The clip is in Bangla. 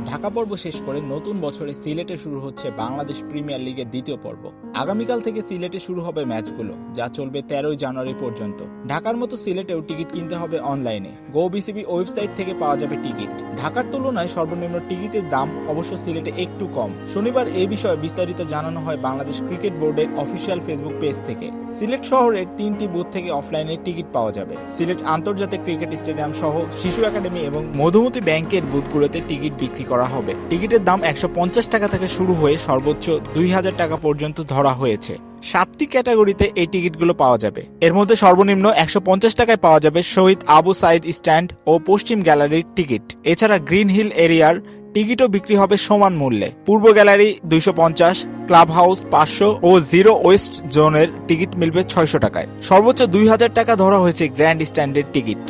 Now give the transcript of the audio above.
ঢাকা পর্ব শেষ করে নতুন বছরে সিলেটে শুরু হচ্ছে বাংলাদেশ প্রিমিয়ার লিগের দ্বিতীয় পর্ব। আগামীকাল থেকে সিলেটে শুরু হবে ম্যাচগুলো, যা চলবে 13 জানুয়ারি পর্যন্ত। ঢাকার মতো সিলেটেও টিকিট কিনতে হবে অনলাইনে। গো বিসিবি ওয়েবসাইট থেকে পাওয়া যাবে টিকিট। ঢাকার তুলনায় সর্বনিম্ন টিকিটের দাম অবশ্য সিলেটে একটু কম। শনিবার এই বিষয়ে বিস্তারিত জানানো হয় বাংলাদেশ ক্রিকেট বোর্ডের অফিসিয়াল ফেসবুক পেজ থেকে। সিলেট শহরের 3টি বুথ থেকে অফলাইনে টিকিট পাওয়া যাবে। সিলেট আন্তর্জাতিক ক্রিকেট স্টেডিয়াম সহ শিশু একাডেমি এবং মধুমতি ব্যাংকের বুথগুলোতে টিকিট বিক্রি করা হবে। টিকিটের দাম 150 টাকা থেকে শুরু হয়ে সর্বোচ্চ 2000 টাকা পর্যন্ত ধরা হয়েছে। 7টি ক্যাটাগরিতে এই টিকিটগুলো পাওয়া যাবে। এর মধ্যে সর্বনিম্ন 150 টাকায় পাওয়া যাবে শহীদ আবু সাইদ স্ট্যান্ড ও পশ্চিম গ্যালারির টিকিট। এছাড়া গ্রিন হিল এরিয়ার টিকিটও বিক্রি হবে সমান মূল্যে। পূর্ব গ্যালারি 250, ক্লাব হাউস 500 ও জিরো ওয়েস্ট জোনের টিকিট মিলবে 600 টাকায়। সর্বোচ্চ 2000 টাকা ধরা হয়েছে গ্র্যান্ড স্ট্যান্ডের টিকিট।